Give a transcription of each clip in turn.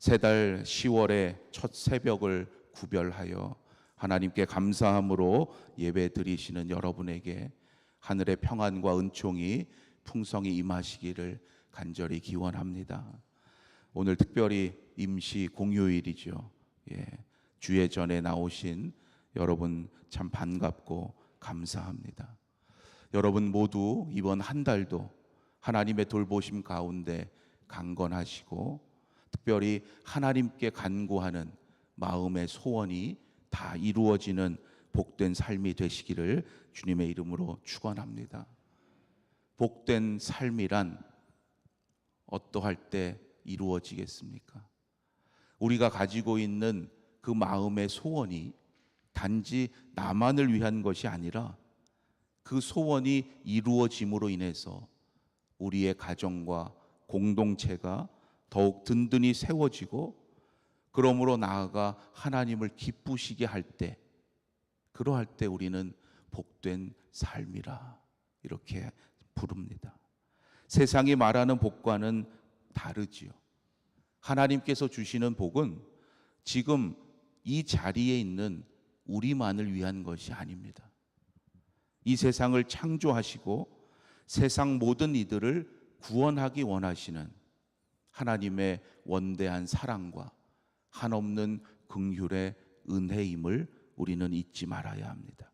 새 달 10월의 첫 새벽을 구별하여 하나님께 감사함으로 예배 드리시는 여러분에게 하늘의 평안과 은총이 풍성히 임하시기를 간절히 기원합니다. 오늘 특별히 임시 공휴일이죠. 주의 전에 나오신 여러분 참 반갑고 감사합니다. 여러분 모두 이번 한 달도 하나님의 돌보심 가운데 강건하시고 특별히 하나님께 간구하는 마음의 소원이 다 이루어지는 복된 삶이 되시기를 주님의 이름으로 축원합니다. 복된 삶이란 어떠할 때 이루어지겠습니까? 우리가 가지고 있는 그 마음의 소원이 단지 나만을 위한 것이 아니라 그 소원이 이루어짐으로 인해서 우리의 가정과 공동체가 더욱 든든히 세워지고 그러므로 나아가 하나님을 기쁘시게 할 때, 그러할 때 우리는 복된 삶이라 이렇게 부릅니다. 세상이 말하는 복과는 다르지요. 하나님께서 주시는 복은 지금 이 자리에 있는 우리만을 위한 것이 아닙니다. 이 세상을 창조하시고 세상 모든 이들을 구원하기 원하시는 하나님의 원대한 사랑과 한없는 긍휼의 은혜임을 우리는 잊지 말아야 합니다.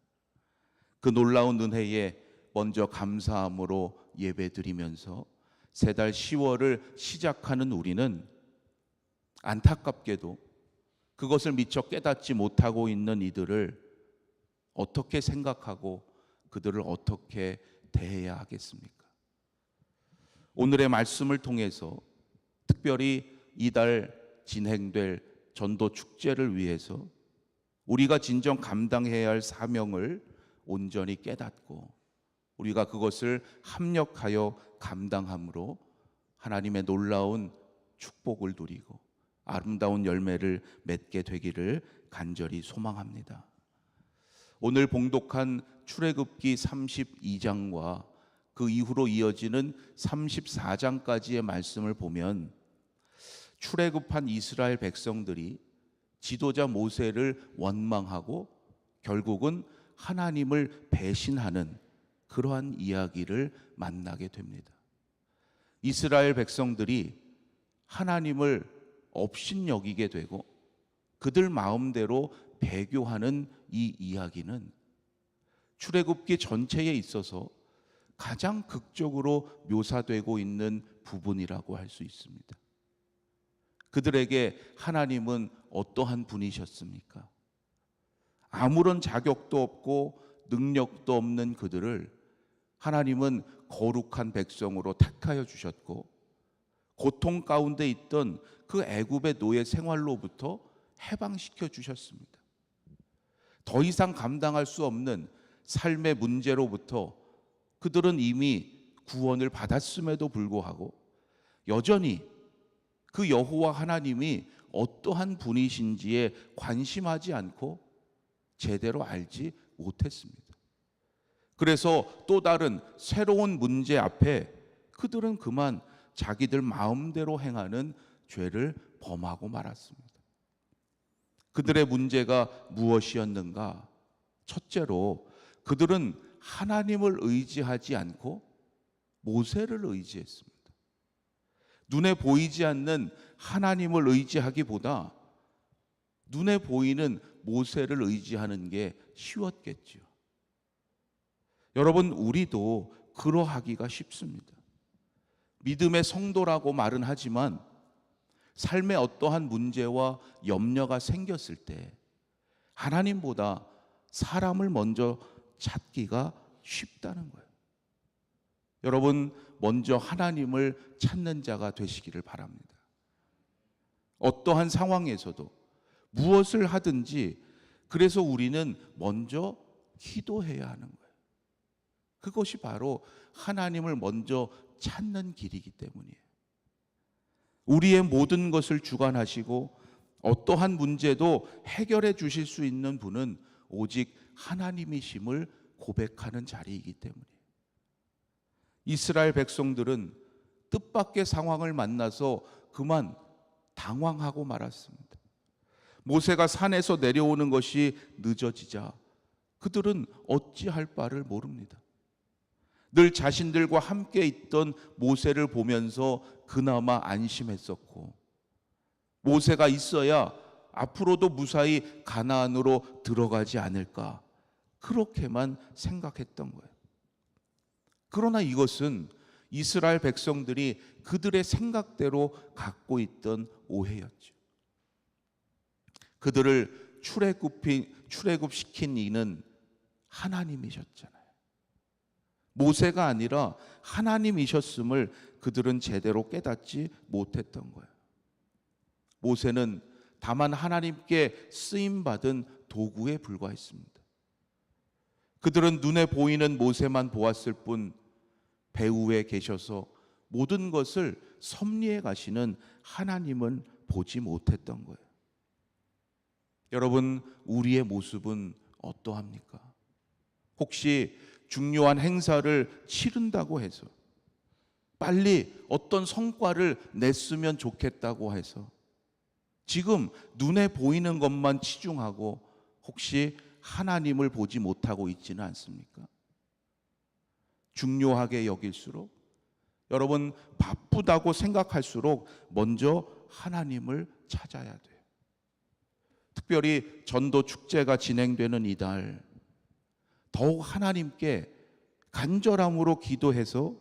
그 놀라운 은혜에 먼저 감사함으로 예배드리면서 새 달 10월을 시작하는 우리는 안타깝게도 그것을 미처 깨닫지 못하고 있는 이들을 어떻게 생각하고 그들을 어떻게 대해야 하겠습니까? 오늘의 말씀을 통해서 특별히 이달 진행될 전도 축제를 위해서 우리가 진정 감당해야 할 사명을 온전히 깨닫고 우리가 그것을 합력하여 감당함으로 하나님의 놀라운 축복을 누리고 아름다운 열매를 맺게 되기를 간절히 소망합니다. 오늘 봉독한 출애굽기 32장과 그 이후로 이어지는 34장까지의 말씀을 보면 출애굽한 이스라엘 백성들이 지도자 모세를 원망하고 결국은 하나님을 배신하는 그러한 이야기를 만나게 됩니다. 이스라엘 백성들이 하나님을 업신여기게 되고 그들 마음대로 배교하는 이 이야기는 출애굽기 전체에 있어서 가장 극적으로 묘사되고 있는 부분이라고 할 수 있습니다. 그들에게 하나님은 어떠한 분이셨습니까? 아무런 자격도 없고 능력도 없는 그들을 하나님은 거룩한 백성으로 택하여 주셨고 고통 가운데 있던 그 애굽의 노예 생활로부터 해방시켜 주셨습니다. 더 이상 감당할 수 없는 삶의 문제로부터 그들은 이미 구원을 받았음에도 불구하고 여전히 그 여호와 하나님이 어떠한 분이신지에 관심하지 않고 제대로 알지 못했습니다. 그래서 또 다른 새로운 문제 앞에 그들은 그만 자기들 마음대로 행하는 죄를 범하고 말았습니다. 그들의 문제가 무엇이었는가? 첫째로 그들은 하나님을 의지하지 않고 모세를 의지했습니다. 눈에 보이지 않는 하나님을 의지하기보다 눈에 보이는 모세를 의지하는 게 쉬웠겠죠. 여러분, 우리도 그러하기가 쉽습니다. 믿음의 성도라고 말은 하지만 삶에 어떠한 문제와 염려가 생겼을 때 하나님보다 사람을 먼저 찾기가 쉽다는 거예요. 여러분, 먼저 하나님을 찾는 자가 되시기를 바랍니다. 어떠한 상황에서도 무엇을 하든지 그래서 우리는 먼저 기도해야 하는 거예요. 그것이 바로 하나님을 먼저 찾는 길이기 때문이에요. 우리의 모든 것을 주관하시고 어떠한 문제도 해결해 주실 수 있는 분은 오직 하나님이심을 고백하는 자리이기 때문이에요. 이스라엘 백성들은 뜻밖의 상황을 만나서 그만 당황하고 말았습니다. 모세가 산에서 내려오는 것이 늦어지자 그들은 어찌할 바를 모릅니다. 늘 자신들과 함께 있던 모세를 보면서 그나마 안심했었고, 모세가 있어야 앞으로도 무사히 가나안으로 들어가지 않을까, 그렇게만 생각했던 거예요. 그러나 이것은 이스라엘 백성들이 그들의 생각대로 갖고 있던 오해였죠. 그들을 출애굽시킨 이는 하나님이셨잖아요. 모세가 아니라 하나님이셨음을 그들은 제대로 깨닫지 못했던 거예요. 모세는 다만 하나님께 쓰임받은 도구에 불과했습니다. 그들은 눈에 보이는 모세만 보았을 뿐 배후에 계셔서 모든 것을 섭리해 가시는 하나님은 보지 못했던 거예요. 여러분, 우리의 모습은 어떠합니까? 혹시 중요한 행사를 치른다고 해서, 빨리 어떤 성과를 냈으면 좋겠다고 해서 지금 눈에 보이는 것만 치중하고 혹시 하나님을 보지 못하고 있지는 않습니까? 중요하게 여길수록, 여러분 바쁘다고 생각할수록 먼저 하나님을 찾아야 돼요. 특별히 전도 축제가 진행되는 이달, 더욱 하나님께 간절함으로 기도해서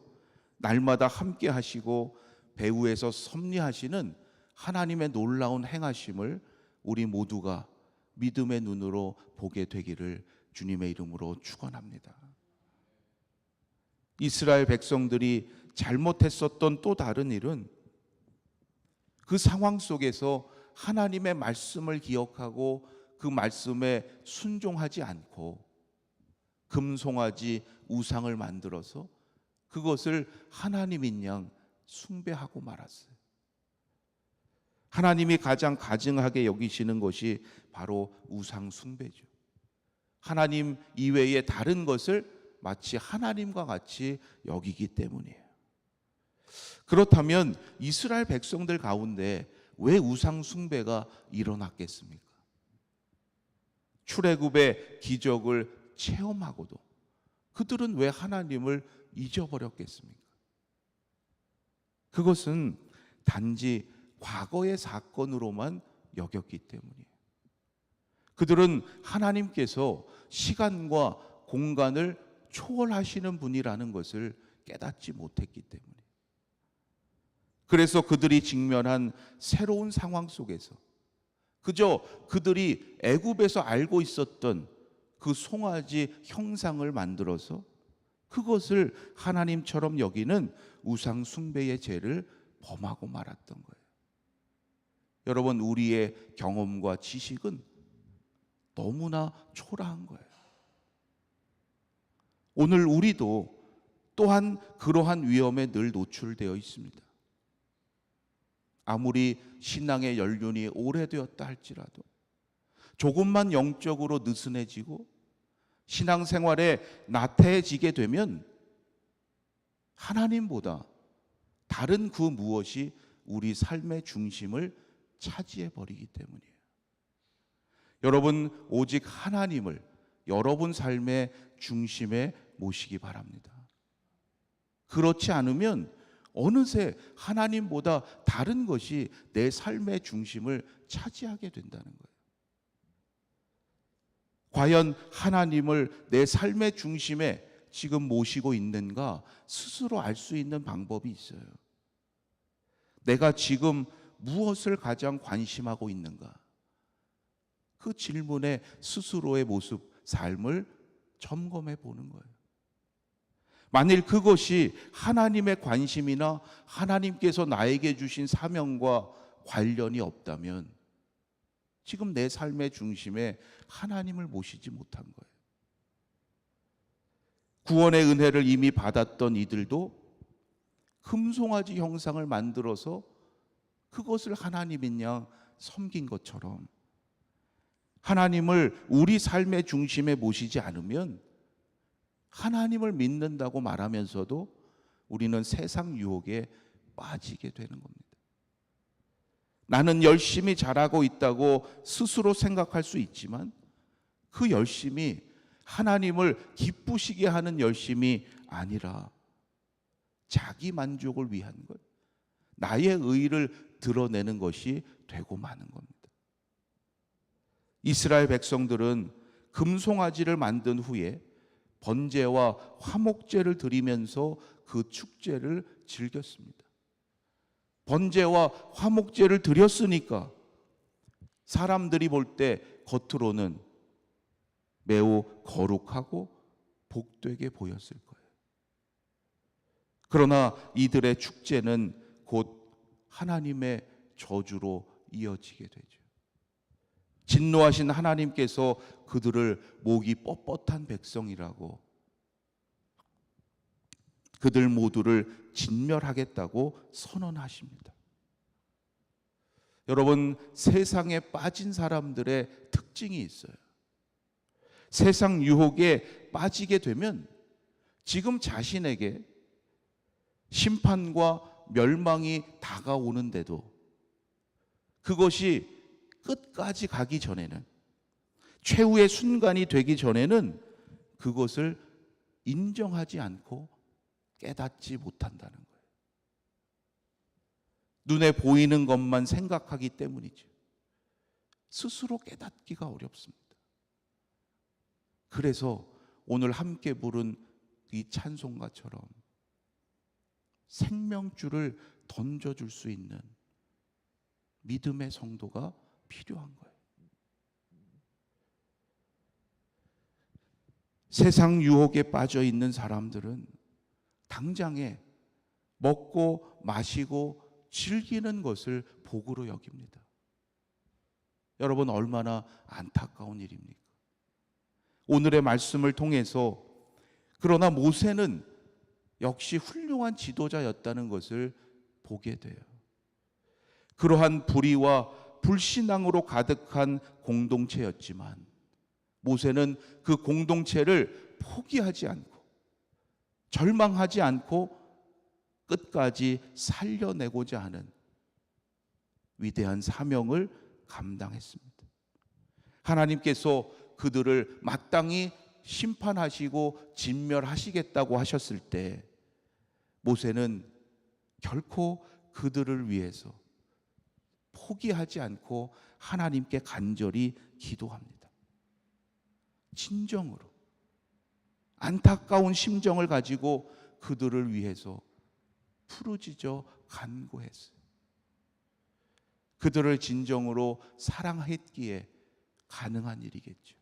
날마다 함께 하시고 배후에서 섭리하시는 하나님의 놀라운 행하심을 우리 모두가 믿음의 눈으로 보게 되기를 주님의 이름으로 축원합니다. 이스라엘 백성들이 잘못했었던 또 다른 일은 그 상황 속에서 하나님의 말씀을 기억하고 그 말씀에 순종하지 않고 금송아지 우상을 만들어서 그것을 하나님인 양 숭배하고 말았어요. 하나님이 가장 가증하게 여기시는 것이 바로 우상 숭배죠. 하나님 이외의 다른 것을 마치 하나님과 같이 여기기 때문이에요. 그렇다면 이스라엘 백성들 가운데 왜 우상 숭배가 일어났겠습니까? 출애굽의 기적을 체험하고도 그들은 왜 하나님을 잊어버렸겠습니까? 그것은 단지 과거의 사건으로만 여겼기 때문이에요. 그들은 하나님께서 시간과 공간을 초월하시는 분이라는 것을 깨닫지 못했기 때문에, 그래서 그들이 직면한 새로운 상황 속에서 그저 그들이 애굽에서 알고 있었던 그 송아지 형상을 만들어서 그것을 하나님처럼 여기는 우상 숭배의 죄를 범하고 말았던 거예요. 여러분, 우리의 경험과 지식은 너무나 초라한 거예요. 오늘 우리도 또한 그러한 위험에 늘 노출되어 있습니다. 아무리 신앙의 연륜이 오래되었다 할지라도 조금만 영적으로 느슨해지고 신앙생활에 나태해지게 되면 하나님보다 다른 그 무엇이 우리 삶의 중심을 차지해 버리기 때문이에요. 여러분, 오직 하나님을 여러분 삶의 중심에 모시기 바랍니다. 그렇지 않으면 어느새 하나님보다 다른 것이 내 삶의 중심을 차지하게 된다는 거예요. 과연 하나님을 내 삶의 중심에 지금 모시고 있는가 스스로 알 수 있는 방법이 있어요. 내가 지금 무엇을 가장 관심하고 있는가? 그 질문에 스스로의 모습, 삶을 점검해 보는 거예요. 만일 그것이 하나님의 관심이나 하나님께서 나에게 주신 사명과 관련이 없다면 지금 내 삶의 중심에 하나님을 모시지 못한 거예요. 구원의 은혜를 이미 받았던 이들도 금송아지 형상을 만들어서 그것을 하나님인 양 섬긴 것처럼 하나님을 우리 삶의 중심에 모시지 않으면 하나님을 믿는다고 말하면서도 우리는 세상 유혹에 빠지게 되는 겁니다. 나는 열심히 잘하고 있다고 스스로 생각할 수 있지만 그 열심이 하나님을 기쁘시게 하는 열심이 아니라 자기 만족을 위한 것, 나의 의의를 드러내는 것이 되고 마는 겁니다. 이스라엘 백성들은 금송아지를 만든 후에 번제와 화목제를 드리면서 그 축제를 즐겼습니다. 번제와 화목제를 드렸으니까 사람들이 볼 때 겉으로는 매우 거룩하고 복되게 보였을 거예요. 그러나 이들의 축제는 곧 하나님의 저주로 이어지게 되죠. 진노하신 하나님께서 그들을 목이 뻣뻣한 백성이라고, 그들 모두를 진멸하겠다고 선언하십니다. 여러분, 세상에 빠진 사람들의 특징이 있어요. 세상 유혹에 빠지게 되면 지금 자신에게 심판과 멸망이 다가오는데도 그것이 끝까지 가기 전에는, 최후의 순간이 되기 전에는 그것을 인정하지 않고 깨닫지 못한다는 거예요. 눈에 보이는 것만 생각하기 때문이죠. 스스로 깨닫기가 어렵습니다. 그래서 오늘 함께 부른 이 찬송가처럼 생명줄을 던져줄 수 있는 믿음의 성도가 필요한 거예요. 세상 유혹에 빠져 있는 사람들은 당장에 먹고 마시고 즐기는 것을 복으로 여깁니다. 여러분, 얼마나 안타까운 일입니까? 오늘의 말씀을 통해서 그러나 모세는 역시 훌륭한 지도자였다는 것을 보게 돼요. 그러한 불의와 불신앙으로 가득한 공동체였지만 모세는 그 공동체를 포기하지 않고 절망하지 않고 끝까지 살려내고자 하는 위대한 사명을 감당했습니다. 하나님께서 그들을 마땅히 심판하시고 진멸하시겠다고 하셨을 때 모세는 결코 그들을 위해서 포기하지 않고 하나님께 간절히 기도합니다. 진정으로 안타까운 심정을 가지고 그들을 위해서 부르짖어 간구했어요. 그들을 진정으로 사랑했기에 가능한 일이겠죠.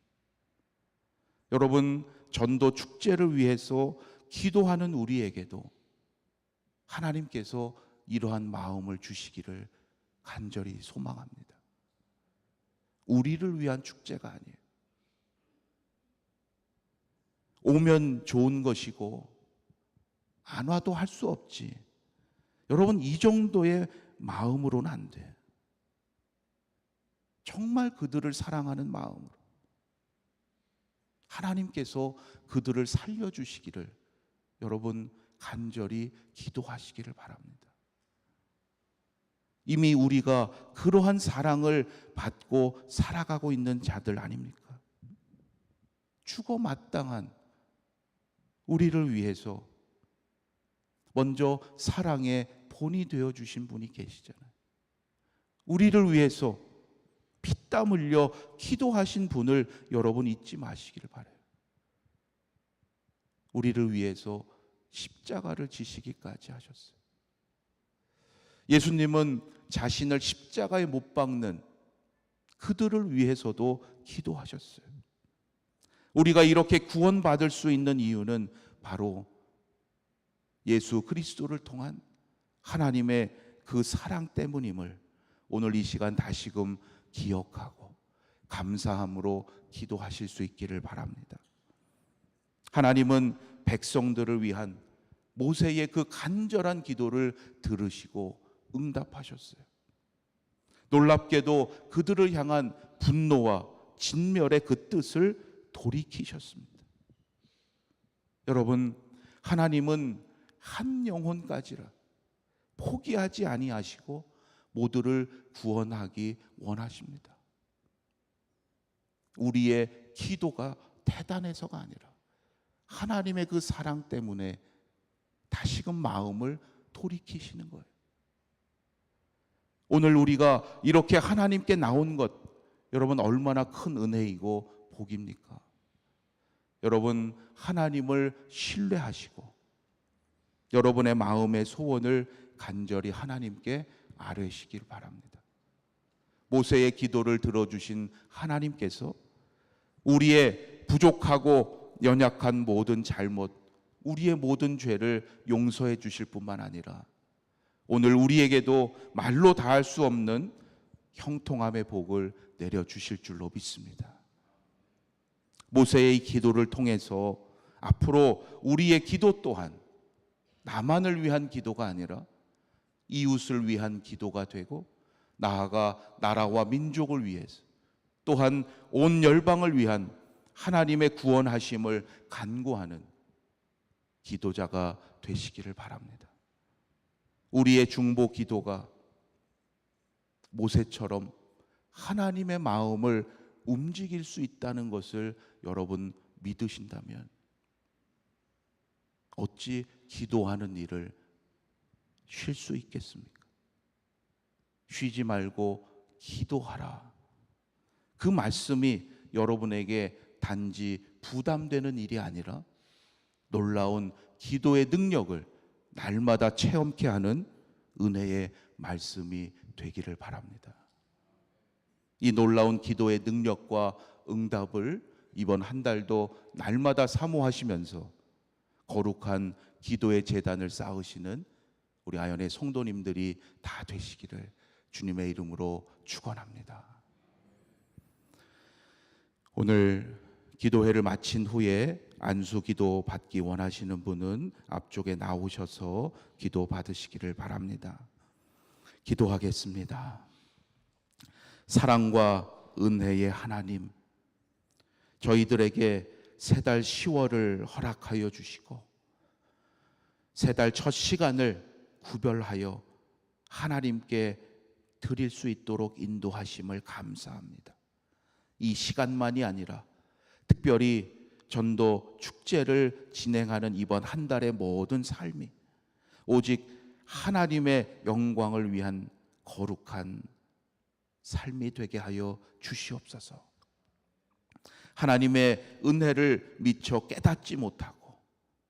여러분, 전도 축제를 위해서 기도하는 우리에게도 하나님께서 이러한 마음을 주시기를 간절히 소망합니다. 우리를 위한 축제가 아니에요. 오면 좋은 것이고 안 와도 할 수 없지. 여러분, 이 정도의 마음으로는 안 돼요. 정말 그들을 사랑하는 마음으로 하나님께서 그들을 살려주시기를 여러분 간절히 기도하시기를 바랍니다. 이미 우리가 그러한 사랑을 받고 살아가고 있는 자들 아닙니까? 죽어 마땅한 우리를 위해서 먼저 사랑의 본이 되어주신 분이 계시잖아요. 우리를 위해서 피땀 흘려 기도하신 분을 여러분 잊지 마시기를 바라요. 우리를 위해서 십자가를 지시기까지 하셨어요. 예수님은 자신을 십자가에 못 박는 그들을 위해서도 기도하셨어요. 우리가 이렇게 구원받을 수 있는 이유는 바로 예수 그리스도를 통한 하나님의 그 사랑 때문임을 오늘 이 시간 다시금 기억하고 감사함으로 기도하실 수 있기를 바랍니다. 하나님은 백성들을 위한 모세의 그 간절한 기도를 들으시고 응답하셨어요. 놀랍게도 그들을 향한 분노와 진멸의 그 뜻을 돌이키셨습니다. 여러분, 하나님은 한 영혼까지라 포기하지 아니하시고 모두를 구원하기 원하십니다. 우리의 기도가 대단해서가 아니라 하나님의 그 사랑 때문에 다시금 마음을 돌이키시는 거예요. 오늘 우리가 이렇게 하나님께 나온 것, 여러분 얼마나 큰 은혜이고 복입니까? 여러분 하나님을 신뢰하시고 여러분의 마음의 소원을 간절히 하나님께 아뢰시길 바랍니다. 모세의 기도를 들어주신 하나님께서 우리의 부족하고 연약한 모든 잘못, 우리의 모든 죄를 용서해 주실 뿐만 아니라 오늘 우리에게도 말로 다할 수 없는 형통함의 복을 내려주실 줄로 믿습니다. 모세의 기도를 통해서 앞으로 우리의 기도 또한 나만을 위한 기도가 아니라 이웃을 위한 기도가 되고 나아가 나라와 민족을 위해서 또한 온 열방을 위한 하나님의 구원하심을 간구하는 기도자가 되시기를 바랍니다. 우리의 중보 기도가 모세처럼 하나님의 마음을 움직일 수 있다는 것을 여러분 믿으신다면 어찌 기도하는 일을 쉴 수 있겠습니까? 쉬지 말고 기도하라. 그 말씀이 여러분에게 단지 부담되는 일이 아니라 놀라운 기도의 능력을 날마다 체험케 하는 은혜의 말씀이 되기를 바랍니다. 이 놀라운 기도의 능력과 응답을 이번 한 달도 날마다 사모하시면서 거룩한 기도의 제단을 쌓으시는 우리 아연의 성도님들이 다 되시기를 주님의 이름으로 축원합니다. 오늘 기도회를 마친 후에 안수 기도 받기 원하시는 분은 앞쪽에 나오셔서 기도 받으시기를 바랍니다. 기도하겠습니다. 사랑과 은혜의 하나님, 저희들에게 세 달 10월을 허락하여 주시고 세 달 첫 시간을 구별하여 하나님께 드릴 수 있도록 인도하심을 감사합니다. 이 시간만이 아니라 특별히 전도 축제를 진행하는 이번 한 달의 모든 삶이 오직 하나님의 영광을 위한 거룩한 삶이 되게 하여 주시옵소서. 하나님의 은혜를 미처 깨닫지 못하고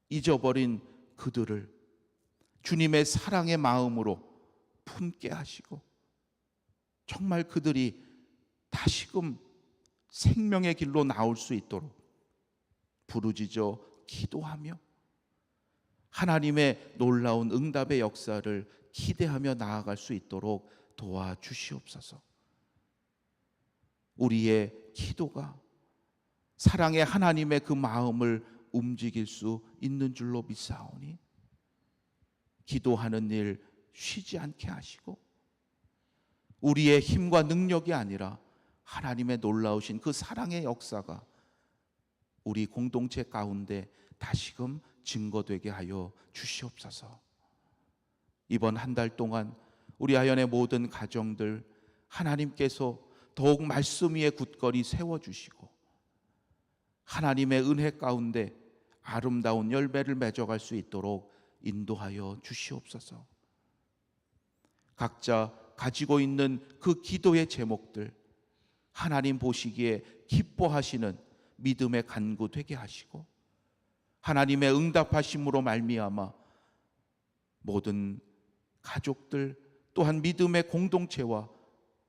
잊어버린 그들을 주님의 사랑의 마음으로 품게 하시고 정말 그들이 다시금 생명의 길로 나올 수 있도록 부르짖어 기도하며 하나님의 놀라운 응답의 역사를 기대하며 나아갈 수 있도록 도와주시옵소서. 우리의 기도가 사랑의 하나님의 그 마음을 움직일 수 있는 줄로 믿사오니 기도하는 일 쉬지 않게 하시고 우리의 힘과 능력이 아니라 하나님의 놀라우신 그 사랑의 역사가 우리 공동체 가운데 다시금 증거되게 하여 주시옵소서. 이번 한 달 동안 우리 아연의 모든 가정들 하나님께서 더욱 말씀 위에 굳건히 세워주시고 하나님의 은혜 가운데 아름다운 열매를 맺어갈 수 있도록 인도하여 주시옵소서. 각자 가지고 있는 그 기도의 제목들 하나님 보시기에 기뻐하시는 믿음의 간구 되게 하시고 하나님의 응답하심으로 말미암아 모든 가족들 또한 믿음의 공동체와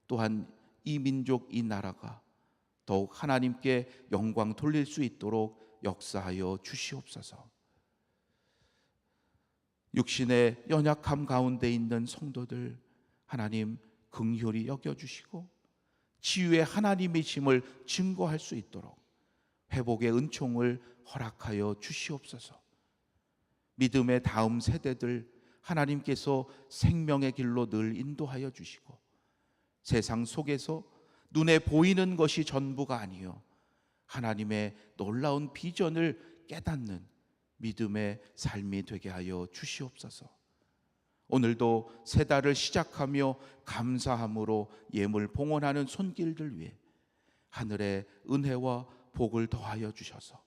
또한 이 민족 이 나라가 더욱 하나님께 영광 돌릴 수 있도록 역사하여 주시옵소서. 육신의 연약함 가운데 있는 성도들 하나님 긍휼히 여겨주시고 치유의 하나님이심을 증거할 수 있도록 회복의 은총을 허락하여 주시옵소서. 믿음의 다음 세대들 하나님께서 생명의 길로 늘 인도하여 주시고 세상 속에서 눈에 보이는 것이 전부가 아니요 하나님의 놀라운 비전을 깨닫는 믿음의 삶이 되게 하여 주시옵소서. 오늘도 새 달을 시작하며 감사함으로 예물 봉헌하는 손길들 위해 하늘의 은혜와 복을 더하여 주셔서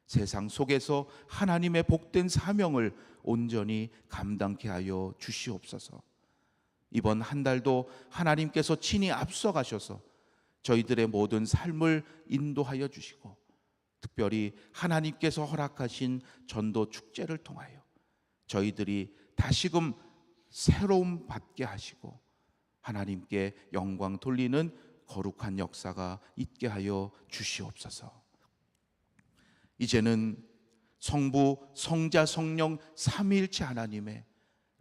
세상 속에서 하나님의 복된 사명을 온전히 감당케 하여 주시옵소서. 이번 한 달도 하나님께서 친히 앞서가셔서 저희들의 모든 삶을 인도하여 주시고, 특별히 하나님께서 허락하신 전도 축제를 통하여 저희들이 다시금 새로움 받게 하시고 하나님께 영광 돌리는 거룩한 역사가 있게 하여 주시옵소서. 이제는 성부, 성자, 성령 삼위일체 하나님의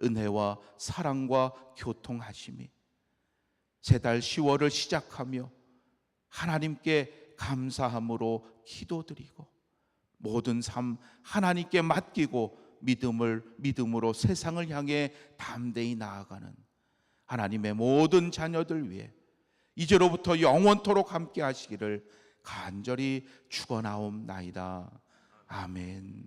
은혜와 사랑과 교통하심이 새 달 10월을 시작하며 하나님께 감사함으로 기도드리고 모든 삶 하나님께 맡기고 믿음으로 세상을 향해 담대히 나아가는 하나님의 모든 자녀들 위해 이제로부터 영원토록 함께 하시기를 간절히 축원하옵나이다. 아멘.